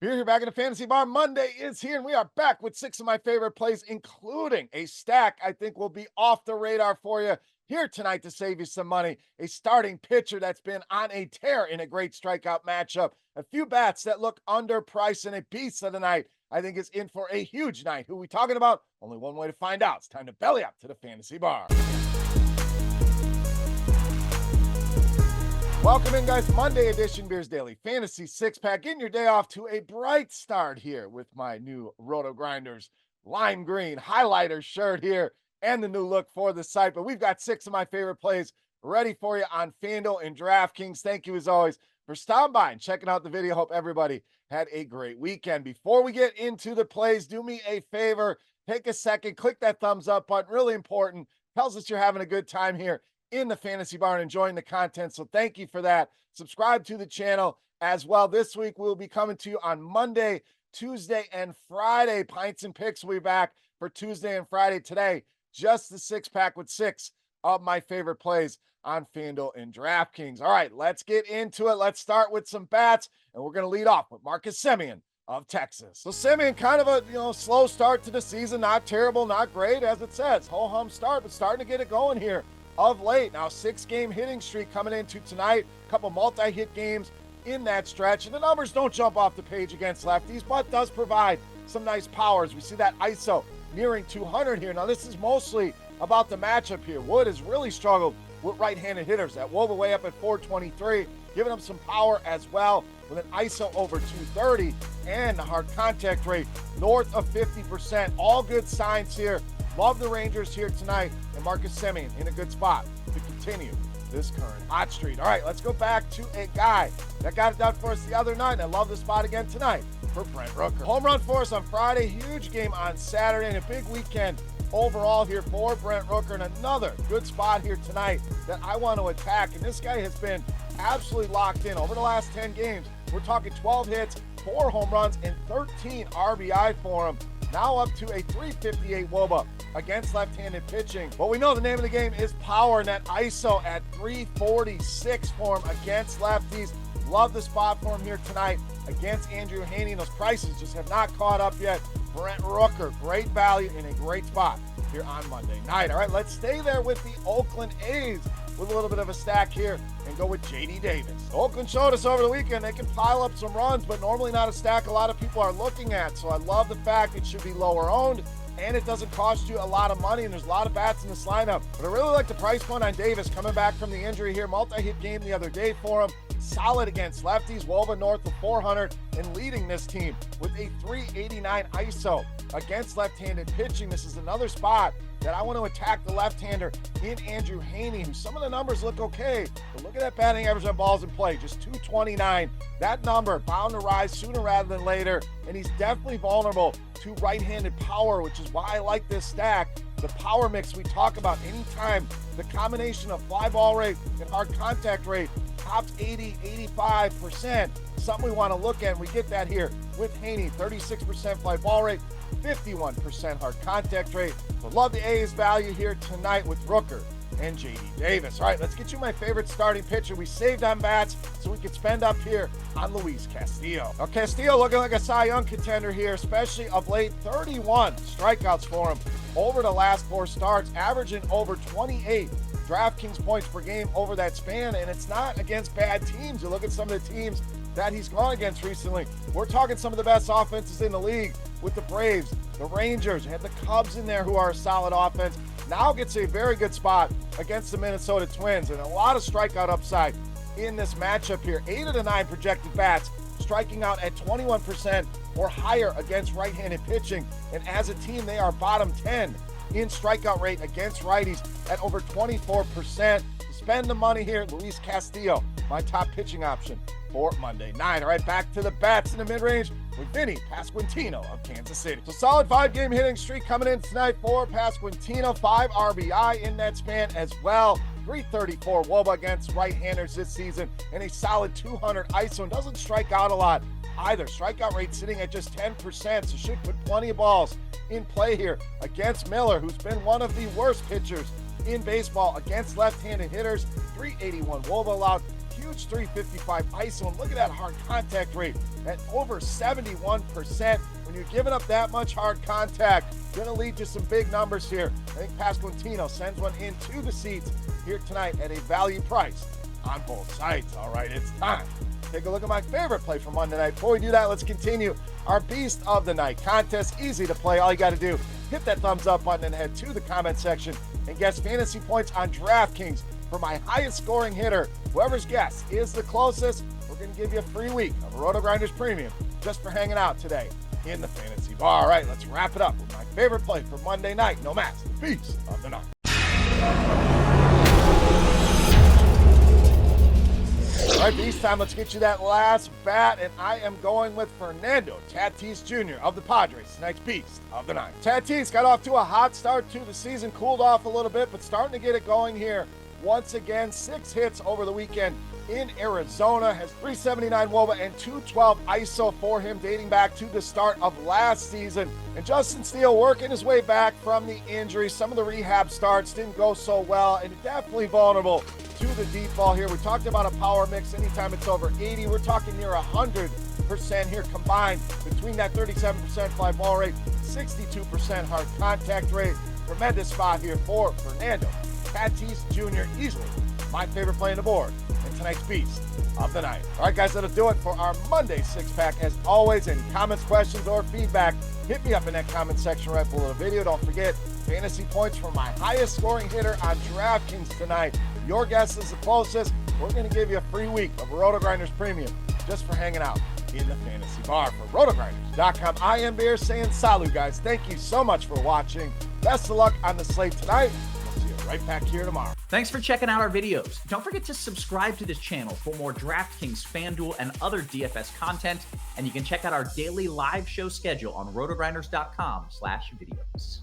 We're here back in the Fantasy Bar. Monday is here, and we are back with 6 of my favorite plays, including a stack I think will be off the radar for you here tonight to save you some money. A starting pitcher that's been on a tear in a great strikeout matchup. A few bats that look underpriced, and a beast of the night I think is in for a huge night. Who we talking about? Only one way to find out. It's time to belly up to the Fantasy Bar. Welcome in, guys. Monday edition Beers Daily Fantasy Six-Pack. Getting your day off to a bright start here with my new RotoGrinders lime green highlighter shirt here and the new look for the site. But we've got 6 of my favorite plays ready for you on FanDuel and DraftKings. Thank you, as always, for stopping by and checking out the video. Hope everybody had a great weekend. Before we get into the plays, do me a favor. Take a second, click that thumbs up button. Really important. Tells us you're having a good time here in the Fantasy Bar and enjoying the content. So thank you for that. Subscribe to the channel as well. This week we'll be coming to you on Monday, Tuesday, and Friday. Pints and Picks will be back for Tuesday and Friday. Today, just the 6-pack with 6 of my favorite plays on FanDuel and DraftKings. All right, let's get into it. Let's start with some bats, and we're going to lead off with Marcus Semien of Texas. So Semien, kind of a slow start to the season. Not terrible, not great, as it says. Ho-hum start, but starting to get it going here of late. Now, 6-game hitting streak coming into tonight. A couple multi-hit games in that stretch. And the numbers don't jump off the page against lefties, but does provide some nice powers. We see that ISO nearing 200 here. Now, this is mostly about the matchup here. Wood has really struggled with right-handed hitters. That Woba way up at 423, giving them some power as well with an ISO over 230 and the hard contact rate north of 50%. All good signs here. Love the Rangers here tonight, and Marcus Semien in a good spot to continue this current hot streak. All right, let's go back to a guy that got it done for us the other night, and I love the spot again tonight for Brent Rooker. Home run for us on Friday, huge game on Saturday, and a big weekend overall here for Brent Rooker, and another good spot here tonight that I want to attack. And this guy has been absolutely locked in over the last 10 games. We're talking 12 hits, 4 home runs, and 13 RBI for him. Now up to a 358 WOBA against left-handed pitching. But we know the name of the game is power, and that ISO at 346 for him against lefties. Love the spot for him here tonight against Andrew Heaney. Those prices just have not caught up yet. Brent Rooker, great value in a great spot here on Monday night. All right, let's stay there with the Oakland A's with a little bit of a stack here and go with J.D. Davis. Oakland showed us over the weekend they can pile up some runs, but normally not a stack a lot of people are looking at. So I love the fact it should be lower owned, and it doesn't cost you a lot of money, and there's a lot of bats in this lineup. But I really like the price point on Davis coming back from the injury here. Multi-hit game the other day for him. Solid against lefties, Woba north of 400, and leading this team with a 389 ISO against left-handed pitching. This is another spot that I want to attack the left-hander in Andrew Heaney, who some of the numbers look okay, but look at that batting average on balls in play, just 229. That number bound to rise sooner rather than later, and he's definitely vulnerable to right-handed power, which is why I like this stack. The power mix we talk about anytime, the combination of fly ball rate and hard contact rate tops 80-85%, something we want to look at, and we get that here with Heaney. 36% fly ball rate, 51% hard contact rate. So love the A's value here tonight with Rooker and J.D. Davis. All right, let's get you my favorite starting pitcher. We saved on bats so we could spend up here on Luis Castillo. Now, Castillo looking like a Cy Young contender here, especially of late. 31 strikeouts for him over the last 4 starts, averaging over 28 DraftKings points per game over that span, and it's not against bad teams. You look at some of the teams that he's gone against recently. We're talking some of the best offenses in the league with the Braves, the Rangers, you had the Cubs in there who are a solid offense. Now gets a very good spot against the Minnesota Twins, and a lot of strikeout upside in this matchup here. 8 of the 9 projected bats striking out at 21% or higher against right-handed pitching, and as a team they are bottom 10 in strikeout rate against righties at over 24%. Spend the money here, Luis Castillo, my top pitching option for Monday night. All right, back to the bats in the mid-range with Vinnie Pestano of Kansas City. So solid 5-game hitting streak coming in tonight for Pestano. 5 RBI in that span as well. 334 WOBA against right-handers this season, and a solid 200 ISO, and doesn't strike out a lot either. Strikeout rate sitting at just 10%, so should put plenty of balls in play here against Miller, who's been one of the worst pitchers in baseball against left-handed hitters. 381 WOBA allowed. huge 355 ISO. And look at that hard contact rate at over 71%. When you're giving up that much hard contact, going to lead to some big numbers here. I think Pasquantino sends one into the seats here tonight at a value price on both sides. All right, it's time. Take a look at my favorite play for Monday night. Before we do that, let's continue our Beast of the Night contest. Easy to play. All you got to do, hit that thumbs up button and head to the comment section and guess fantasy points on DraftKings for my highest scoring hitter. Whoever's guess is the closest, we're going to give you a free week of RotoGrinders Premium just for hanging out today in the fantasy bar. All right, let's wrap it up with my favorite play for Monday night. No match, the Beast of the Night. All right, Beast time, let's get you that last bat, and I am going with Fernando Tatis Jr. of the Padres, tonight's Beast of the Night. Tatis got off to a hot start to the season, cooled off a little bit, but starting to get it going here. Once again, 6 hits over the weekend in Arizona, has 379 WOBA and 212 ISO for him dating back to the start of last season. And Justin Steele working his way back from the injury. Some of the rehab starts didn't go so well, and definitely vulnerable to the deep ball here. We talked about a power mix anytime it's over 80. We're talking near 100% here combined between that 37% fly ball rate, 62% hard contact rate. Tremendous spot here for Fernando Tatis Jr. Easily my favorite play on the board and tonight's Beast of the Night. All right, guys, that'll do it for our Monday six-pack. As always, any comments, questions, or feedback, hit me up in that comment section right below the video. Don't forget, fantasy points for my highest scoring hitter on DraftKings tonight. Your guess is the closest. We're going to give you a free week of RotoGrinders Premium just for hanging out in the fantasy bar. For RotoGrinders.com, I am Beer saying salut, guys. Thank you so much for watching. Best of luck on the slate tonight. We'll see you right back here tomorrow. Thanks for checking out our videos. Don't forget to subscribe to this channel for more DraftKings, FanDuel, and other DFS content. And you can check out our daily live show schedule on RotoGrinders.com/videos.